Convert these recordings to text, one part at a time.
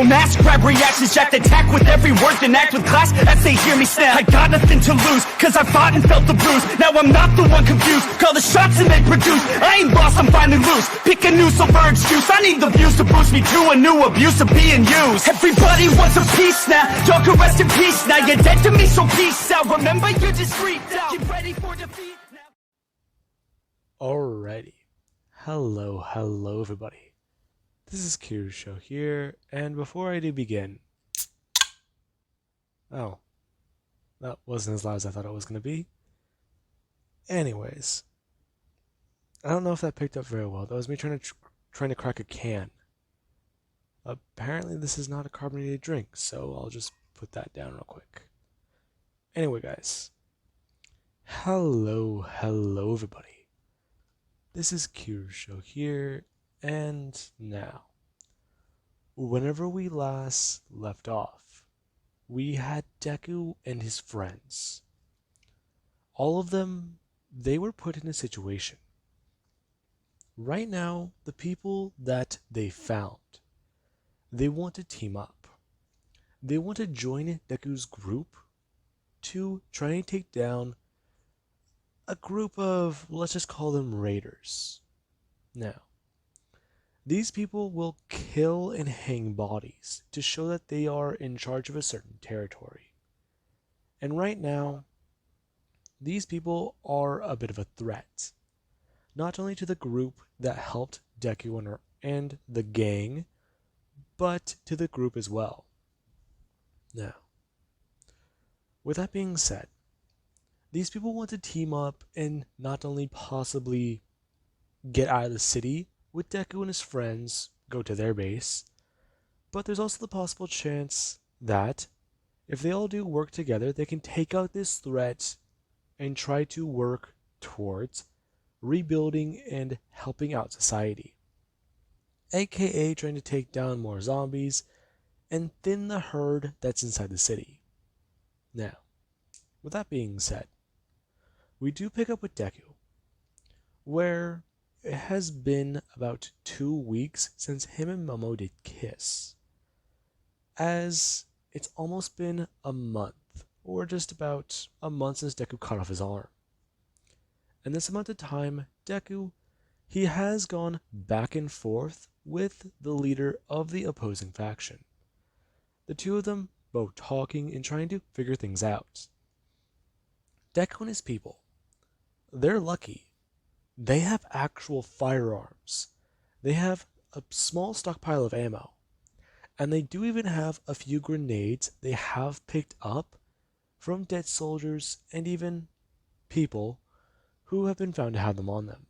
Don't ask, grab reactions, jacked attack with every word, then act with class as they hear me snap. I got nothing to lose, cause I fought and felt the bruise. Now I'm not the one confused, call the shots and they produce. I ain't lost, I'm finally loose, pick a new silver excuse. I need the views to boost me to a new abuse of being used. Everybody wants a piece now, y'all can rest in peace now. You're dead to me, so peace out. Remember, you're just freaked out. Get ready for defeat now. Alrighty. Hello everybody. This is Kira's show here, and before I do begin... Oh. That wasn't as loud as I thought it was going to be. Anyways. I don't know if that picked up very well. That was me trying to crack a can. Apparently this is not a carbonated drink, so I'll just put that down real quick. Anyway, guys. Hello everybody. This is Kira's show here, and now. Whenever we last left off, we had Deku and his friends. All of them, they were put in a situation. Right now, the people that they found, they want to team up. They want to join Deku's group to try and take down a group of, let's just call them raiders. Now, these people will kill and hang bodies to show that they are in charge of a certain territory. And right now, these people are a bit of a threat. Not only to the group that helped Deku and the gang, but to the group as well. Now, with that being said, these people want to team up and not only possibly get out of the city with Deku and his friends, go to their base, but there's also the possible chance that if they all do work together, they can take out this threat and try to work towards rebuilding and helping out society, aka trying to take down more zombies and thin the herd that's inside the city. Now, with that being said, we do pick up with Deku, where it has been about 2 weeks since him and Momo did kiss, as it's almost been a month, or just about a month since Deku cut off his arm. And this amount of time, Deku, he has gone back and forth with the leader of the opposing faction. The two of them both talking and trying to figure things out. Deku and his people, they're lucky. They have actual firearms. They have a small stockpile of ammo. And they do even have a few grenades they have picked up from dead soldiers and even people who have been found to have them on them.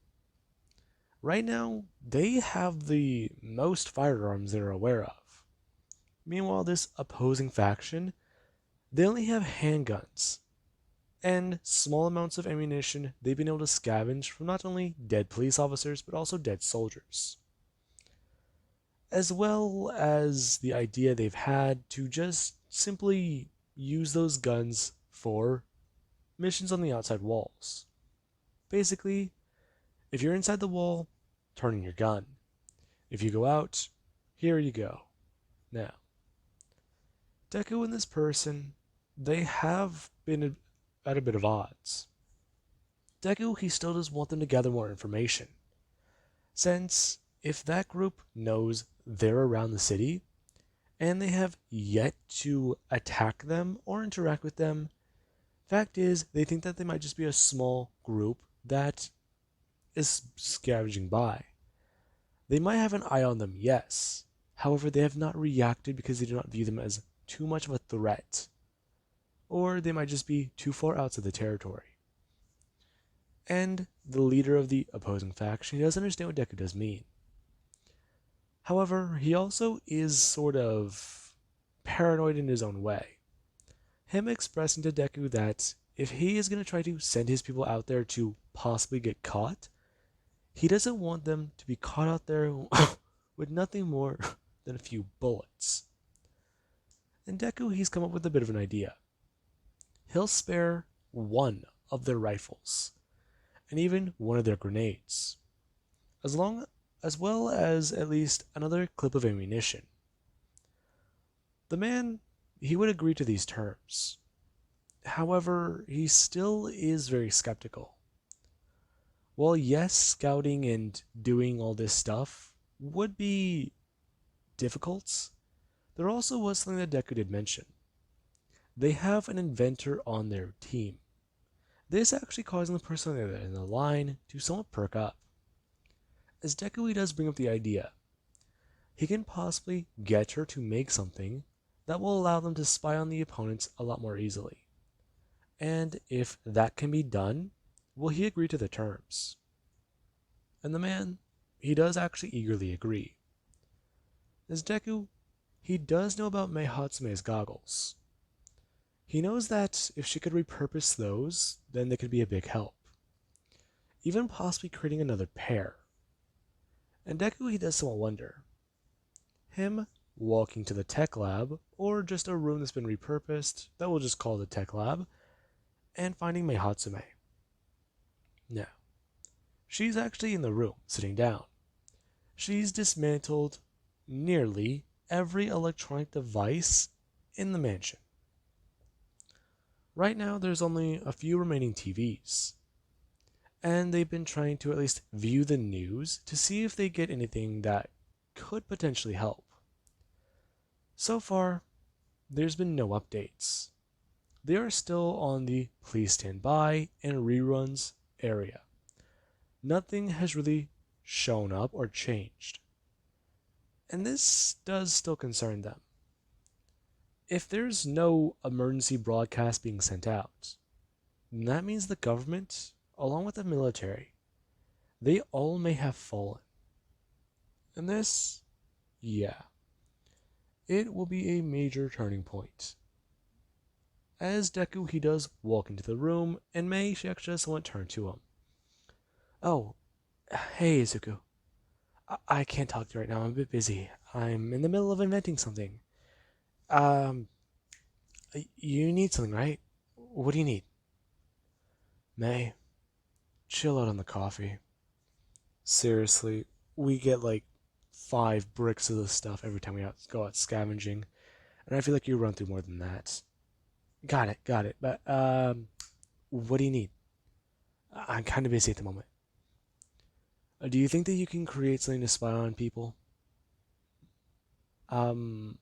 Right now, they have the most firearms they're aware of. Meanwhile, this opposing faction, they only have handguns and small amounts of ammunition they've been able to scavenge from not only dead police officers, but also dead soldiers. As well as the idea they've had to just simply use those guns for missions on the outside walls. Basically, if you're inside the wall, turn in your gun. If you go out, here you go. Now, Deku and this person, they have been at a bit of odds. Deku, he still does want them to gather more information, since if that group knows they're around the city, and they have yet to attack them or interact with them, fact is, they think that they might just be a small group that is scavenging by. They might have an eye on them, yes. However, they have not reacted because they do not view them as too much of a threat. Or they might just be too far outside the territory. And the leader of the opposing faction, he doesn't understand what Deku does mean. However, he also is sort of paranoid in his own way. Him expressing to Deku that if he is going to try to send his people out there to possibly get caught, he doesn't want them to be caught out there with nothing more than a few bullets. And Deku, he's come up with a bit of an idea. He'll spare one of their rifles, and even one of their grenades, as well as at least another clip of ammunition. The man, he would agree to these terms. However, he still is very skeptical. While yes, scouting and doing all this stuff would be difficult, there also was something that Deku did mention. They have an inventor on their team. This actually causing the person in the line to somewhat perk up. As Deku does bring up the idea, he can possibly get her to make something that will allow them to spy on the opponents a lot more easily. And if that can be done, will he agree to the terms? And the man, he does actually eagerly agree. As Deku, he does know about Mei Hatsume's goggles. He knows that if she could repurpose those, then they could be a big help. Even possibly creating another pair. And Deku, he does somewhat wonder. Him walking to the tech lab, or just a room that's been repurposed, that we'll just call the tech lab, and finding Mei Hatsume. Now, she's actually in the room, sitting down. She's dismantled nearly every electronic device in the mansion. Right now, there's only a few remaining TVs, and they've been trying to at least view the news to see if they get anything that could potentially help. So far, there's been no updates. They are still on the please stand by and reruns area. Nothing has really shown up or changed. And this does still concern them. If there's no emergency broadcast being sent out, then that means the government, along with the military, they all may have fallen. And this, yeah, it will be a major turning point. As Deku, he does walk into the room, and Mei, she actually does somewhat turn to him. Oh, hey, Izuku. I can't talk to you right now. I'm a bit busy. I'm in the middle of inventing something. Um, you need something, right? What do you need? May, chill out on the coffee. Seriously, we get like 5 bricks of this stuff every time we go out scavenging, and I feel like you run through more than that. Got it. But what do you need? I'm kind of busy at the moment. Do you think that you can create something to spy on people? Um,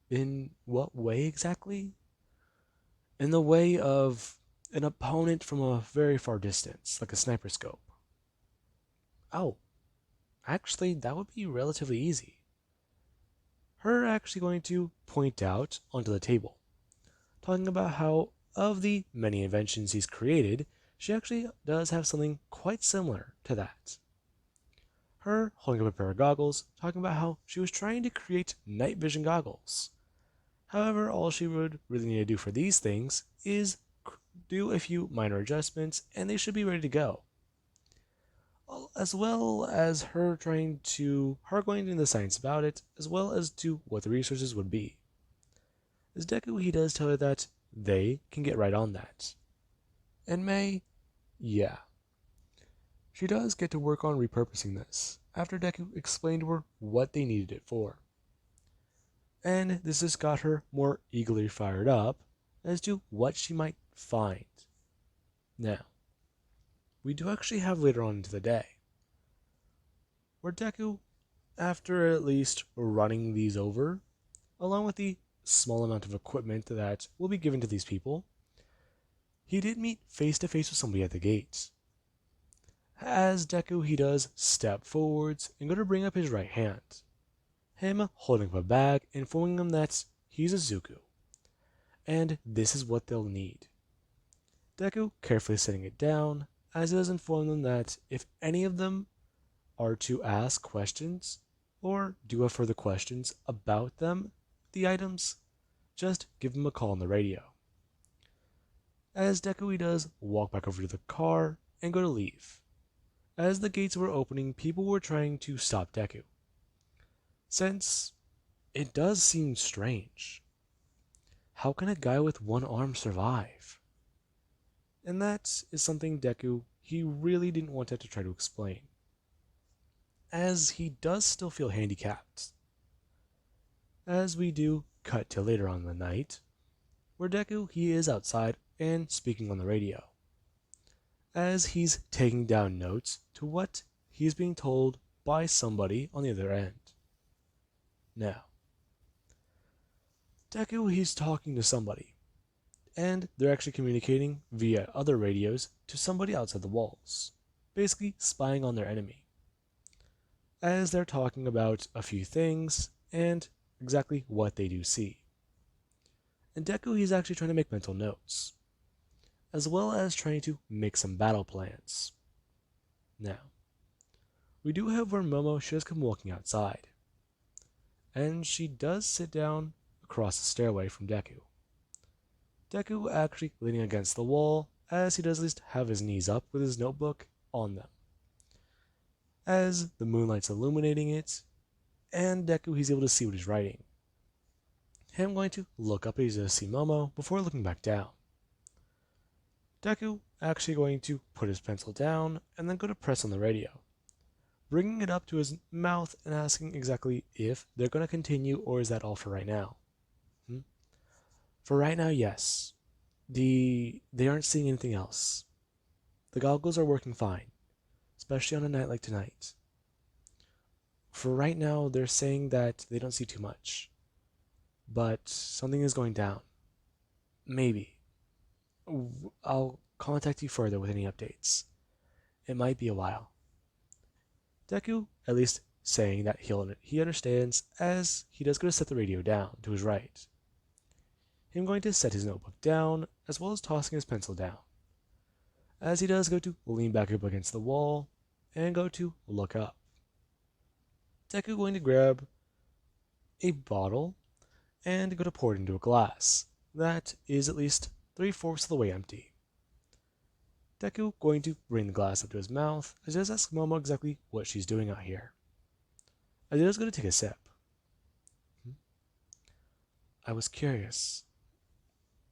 in what way exactly? In the way of an opponent from a very far distance, like a sniper scope. Oh, actually, that would be relatively easy. Her actually going to point out onto the table, talking about how, of the many inventions he's created, she actually does have something quite similar to that. Her holding up a pair of goggles, talking about how she was trying to create night vision goggles. However, all she would really need to do for these things is do a few minor adjustments and they should be ready to go. As well as her going into the science about it, as well as to what the resources would be. As Deku, he does tell her that they can get right on that. And Mei, yeah. She does get to work on repurposing this, after Deku explained to her what they needed it for. And this has got her more eagerly fired up as to what she might find. Now, we do actually have later on into the day, where Deku, after at least running these over, along with the small amount of equipment that will be given to these people, he did meet face to face with somebody at the gates. As Deku, he does step forwards and go to bring up his right hand, him holding up a bag, informing them that he's Izuku, and this is what they'll need. Deku carefully setting it down, as he does inform them that if any of them are to ask questions, or do have further questions about them, the items, just give him a call on the radio. As Deku does walk back over to the car and go to leave. As the gates were opening, people were trying to stop Deku, since it does seem strange. How can a guy with one arm survive? And that is something Deku, he really didn't want to have to try to explain, as he does still feel handicapped. As we do cut to later on in the night, where Deku he is outside and speaking on the radio, as he's taking down notes to what he's being told by somebody on the other end. Now, Deku he's talking to somebody, and they're actually communicating via other radios to somebody outside the walls, basically spying on their enemy, as they're talking about a few things and exactly what they do see. And Deku he's actually trying to make mental notes, as well as trying to make some battle plans. Now, we do have where Momo she has come walking outside, and she does sit down across the stairway from Deku. Deku actually leaning against the wall, as he does at least have his knees up with his notebook on them. As the moonlight's illuminating it, and Deku he's able to see what he's writing. Him going to look up as he does see Momo before looking back down. Deku actually going to put his pencil down and then go to press on the radio, bringing it up to his mouth and asking exactly if they're going to continue or is that all for right now. For right now, yes. They aren't seeing anything else. The goggles are working fine, especially on a night like tonight. For right now, they're saying that they don't see too much, but something is going down. Maybe. I'll contact you further with any updates. It might be a while. Deku, at least saying that he understands, as he does go to set the radio down to his right. Him going to set his notebook down, as well as tossing his pencil down, as he does go to lean back up against the wall and go to look up. Deku going to grab a bottle and go to pour it into a glass that is at least 3/4 of the way empty. Deku going to bring the glass up to his mouth as he does ask Momo exactly what she's doing out here, as he does go to take a sip. I was curious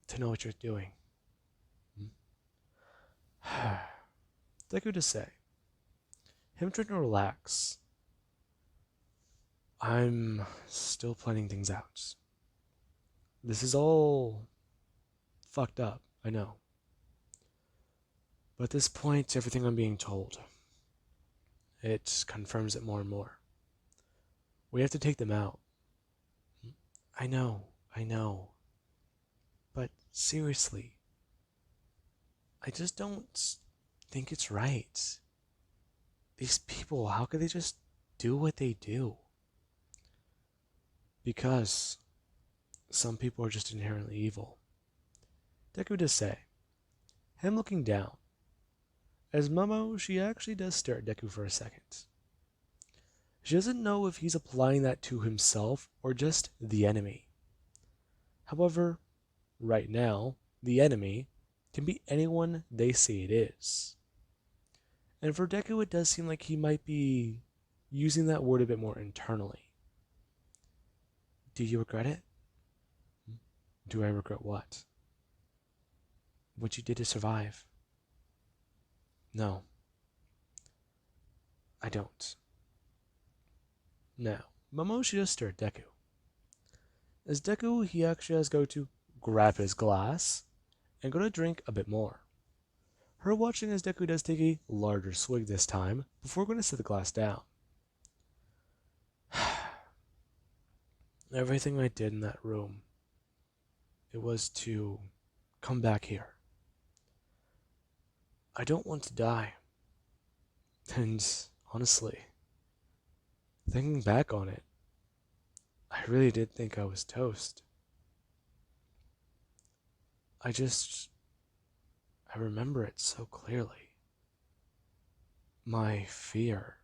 to know what you're doing. Deku to say. Him trying to relax. I'm still planning things out. This is all fucked up, I know. But at this point, everything I'm being told, it confirms it more and more. We have to take them out. I know. But seriously, I just don't think it's right. These people, how could they just do what they do? Because some people are just inherently evil. Deku does say, him looking down, as Momo, she actually does stare at Deku for a second. She doesn't know if he's applying that to himself or just the enemy. However, right now, the enemy can be anyone they say it is. And for Deku, it does seem like he might be using that word a bit more internally. Do you regret it? Do I regret what? What you did to survive? No. I don't. Now, Momo should just stare at Deku. As Deku, he actually has go to grab his glass and go to drink a bit more. Her watching as Deku does take a larger swig this time before going to set the glass down. Everything I did in that room, it was to come back here. I don't want to die. And honestly, thinking back on it, I really did think I was toast. I remember it so clearly. My fear,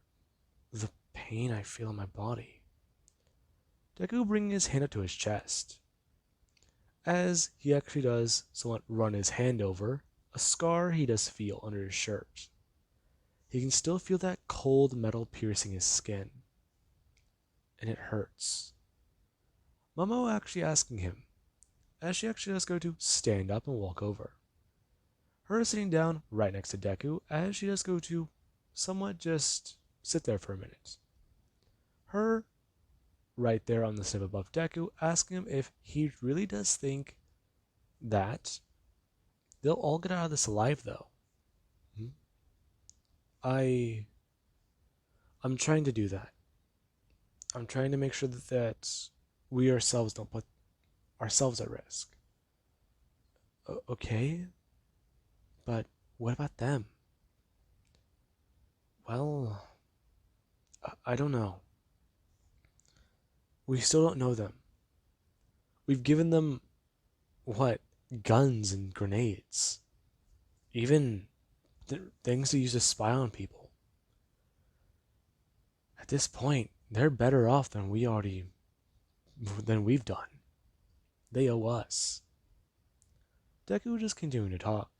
the pain I feel in my body. Deku bringing his hand up to his chest, as he actually does somewhat run his hand over a scar he does feel under his shirt. He can still feel that cold metal piercing his skin, and it hurts. Momo actually asking him, as she actually does go to stand up and walk over. Her sitting down right next to Deku, as she does go to somewhat just sit there for a minute. Her right there on the step above Deku, asking him if he really does think that they'll all get out of this alive, though. Hmm? I I'm trying to do that. I'm trying to make sure that we ourselves don't put ourselves at risk. Okay, but what about them? Well, I don't know. We still don't know them. We've given them, what, guns and grenades. Even things to use to spy on people. At this point, they're better off than we've done. They owe us. Deku just continuing to talk.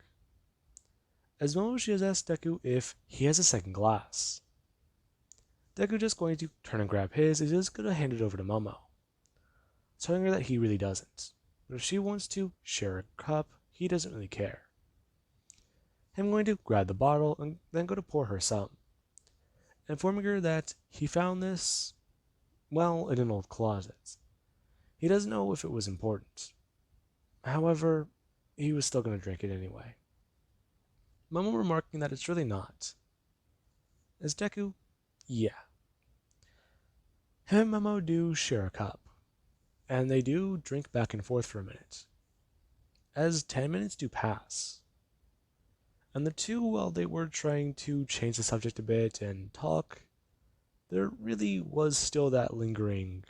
As Momo, she has asked Deku if he has a second glass. Deku just going to turn and grab his, is just going to hand it over to Momo, telling her that he really doesn't. But if she wants to share a cup, he doesn't really care. Him going to grab the bottle and then go to pour her some, informing her that he found this, well, in an old closet. He doesn't know if it was important. However, he was still going to drink it anyway. Momo remarking that it's really not. As Deku, yeah. Him and Momo do share a cup, and they do drink back and forth for a minute. As 10 minutes do pass, and the two, while they were trying to change the subject a bit and talk, there really was still that lingering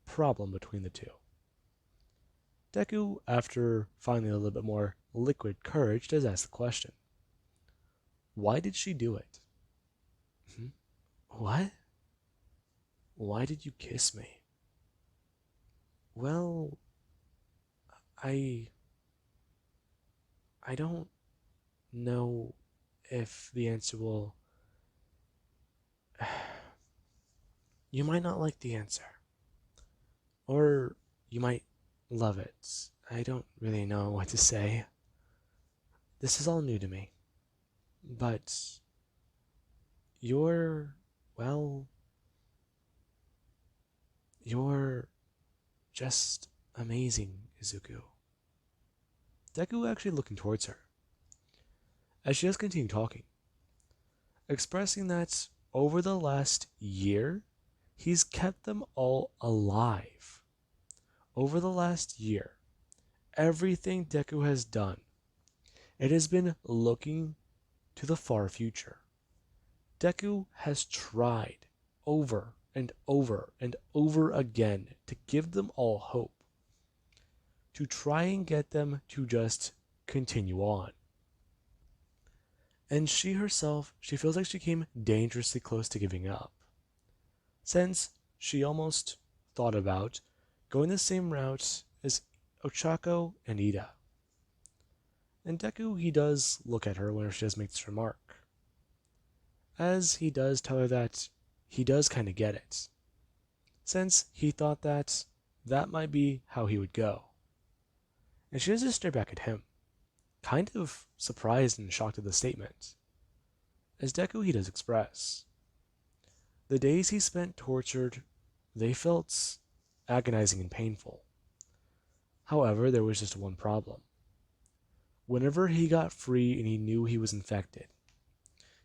problem between the two. Deku, after finding a little bit more liquid courage, does ask the question. Why did she do it? Hmm? What? Why did you kiss me? Well, I I don't know if the answer will. You might not like the answer, or you might love it. I don't really know what to say. This is all new to me. But you're, well, you're just amazing, Izuku. Deku actually looking towards her, as she has continued talking, expressing that over the last year, he's kept them all alive. Over the last year, everything Deku has done, it has been looking to the far future. Deku has tried over and over and over again to give them all hope, to try and get them to just continue on. And she herself, she feels like she came dangerously close to giving up, since she almost thought about going the same route as Ochako and Ida. And Deku, he does look at her whenever she does make this remark, as he does tell her that he does kind of get it, since he thought that that might be how he would go. And she does just stare back at him, kind of surprised and shocked at the statement. As Deku, he does express, the days he spent tortured, they felt agonizing and painful. However, there was just one problem. Whenever he got free and he knew he was infected,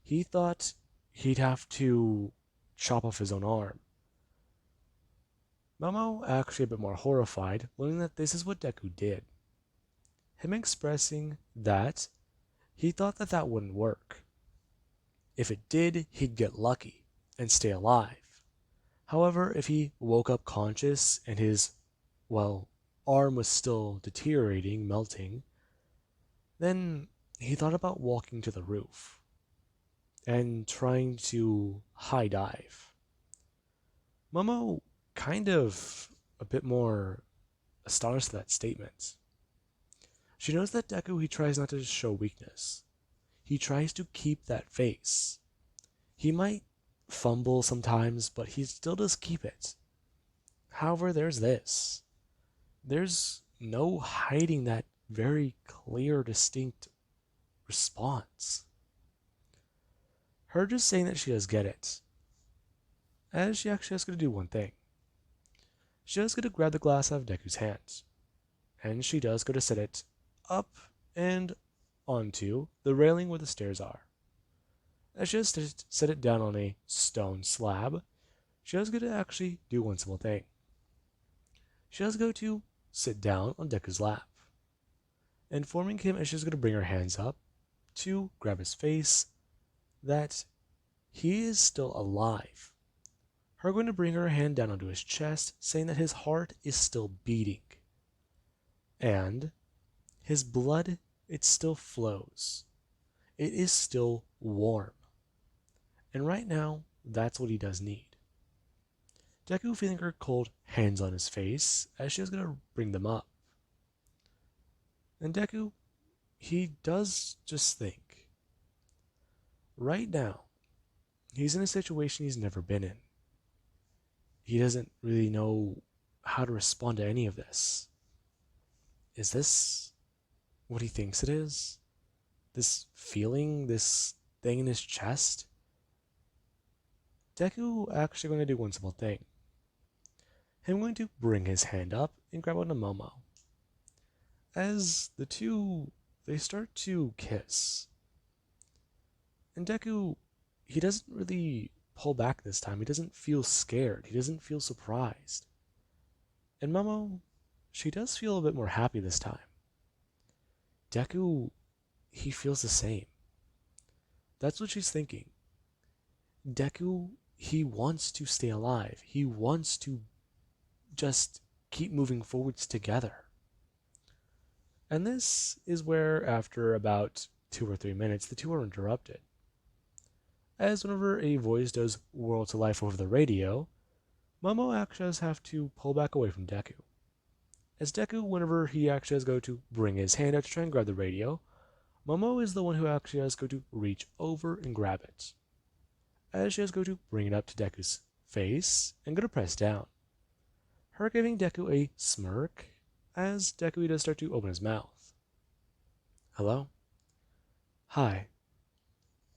he thought he'd have to chop off his own arm. Momo actually a bit more horrified, learning that this is what Deku did. Him expressing that he thought that that wouldn't work. If it did, he'd get lucky and stay alive. However, if he woke up conscious and his, well, arm was still deteriorating, melting, then he thought about walking to the roof and trying to high dive. Momo kind of a bit more astonished at that statement. She knows that Deku, he tries not to show weakness. He tries to keep that face. He might fumble sometimes, but he still does keep it. However, there's this. There's no hiding that very clear, distinct response. Her just saying that she does get it, as she actually has to do one thing. she does go to grab the glass out of Deku's hands, and she does go to set it up and onto the railing where the stairs are. As she does set it down on a stone slab, she does go to actually do one simple thing. She does go to sit down on Deku's lap, informing him as she's going to bring her hands up to grab his face that he is still alive. Her going to bring her hand down onto his chest, saying that his heart is still beating. And his blood, it still flows. It is still warm. And right now, that's what he does need. Deku feeling her cold hands on his face as she is going to bring them up. And Deku, he does just think. Right now, he's in a situation he's never been in. He doesn't really know how to respond to any of this. Is this what he thinks it is? This feeling, this thing in his chest? Deku actually going to do one simple thing. Him going to bring his hand up and grab onto Momo. As the two, they start to kiss. And Deku, he doesn't really pull back this time. He doesn't feel scared. He doesn't feel surprised. And Momo, she does feel a bit more happy this time. Deku, he feels the same. That's what she's thinking. Deku, he wants to stay alive. He wants to just keep moving forwards together. And this is where, after about 2 or 3 minutes, the two are interrupted. As whenever a voice does whirl to life over the radio, Momo actually does have to pull back away from Deku. As Deku, whenever he actually does go to bring his hand out to try and grab the radio, Momo is the one who actually does go to reach over and grab it. As she does go to bring it up to Deku's face and go to press down. Her giving Deku a smirk as Deku does start to open his mouth. Hello? Hi.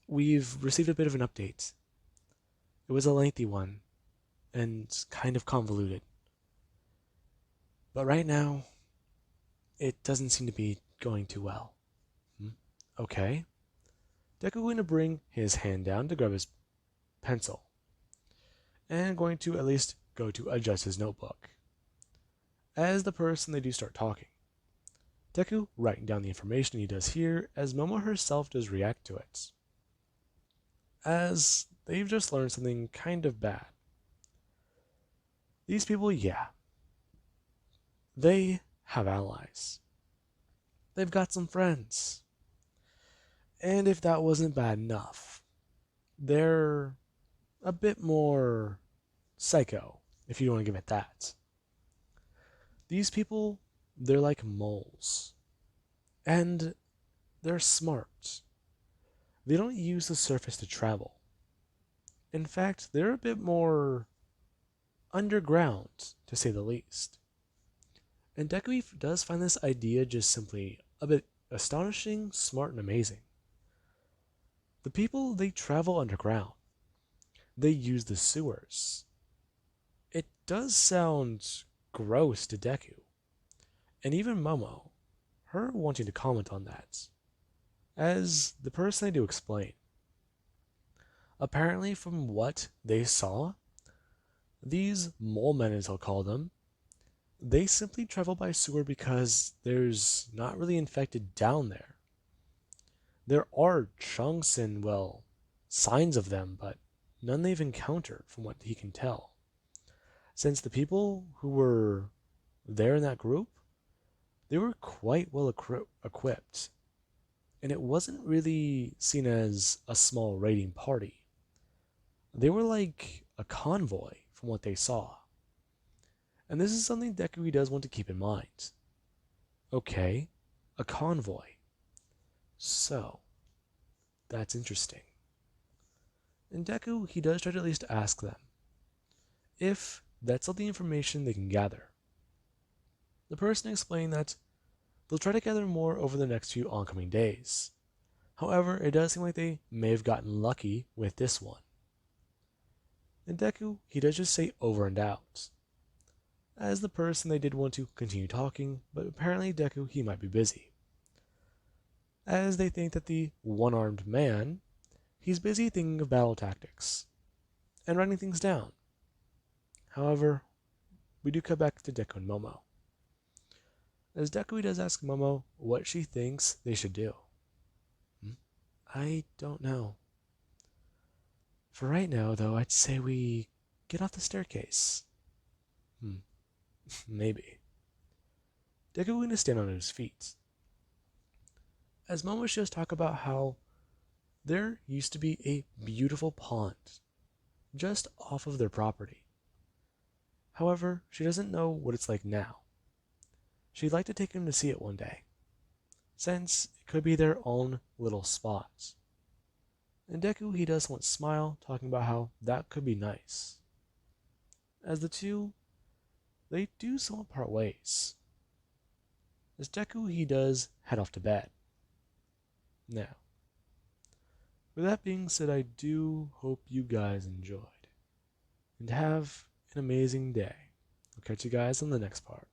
We've received a bit of an update. It was a lengthy one, and kind of convoluted. But right now, it doesn't seem to be going too well. Okay. Deku going to bring his hand down to grab his pencil, and going to at least go to adjust his notebook. As the person they do start talking, Deku writing down the information he does here as Momo herself does react to it. As they've just learned something kind of bad. These people, yeah, they have allies. They've got some friends. And if that wasn't bad enough, they're a bit more psycho, if you want to give it that. These people, they're like moles. And they're smart. They don't use the surface to travel. In fact, they're a bit more underground, to say the least. And Deku does find this idea just simply a bit astonishing, smart, and amazing. The people, they travel underground. They use the sewers. It does sound gross to Deku. And even Momo, her wanting to comment on that. As the person they do explain. Apparently, from what they saw, these mole men, as I'll call them, they simply travel by sewer because there's not really infected down there. There are chunks and, well, signs of them, but none they've encountered from what he can tell. Since the people who were there in that group, they were quite well equipped. And it wasn't really seen as a small raiding party. They were like a convoy from what they saw. And this is something Deku does want to keep in mind. Okay, a convoy. So, that's interesting. And Deku, he does try to at least ask them if that's all the information they can gather. The person explained that they'll try to gather more over the next few oncoming days. However, it does seem like they may have gotten lucky with this one. And Deku, he does just say over and out. As the person they did want to continue talking, but apparently Deku he might be busy. As they think that the one-armed man, he's busy thinking of battle tactics and writing things down. However, we do cut back to Deku and Momo. As Deku does ask Momo what she thinks they should do. I don't know. For right now, though, I'd say we get off the staircase. Maybe. Deku going to stand on his feet. As Momo shows talk about how there used to be a beautiful pond just off of their property. However, she doesn't know what it's like now. She'd like to take him to see it one day, since it could be their own little spot. And Deku he does once smile, talking about how that could be nice. As the two, they do somewhat part ways. As Deku he does head off to bed. Now, with that being said, I do hope you guys enjoyed. And have an amazing day. I'll catch you guys on the next part.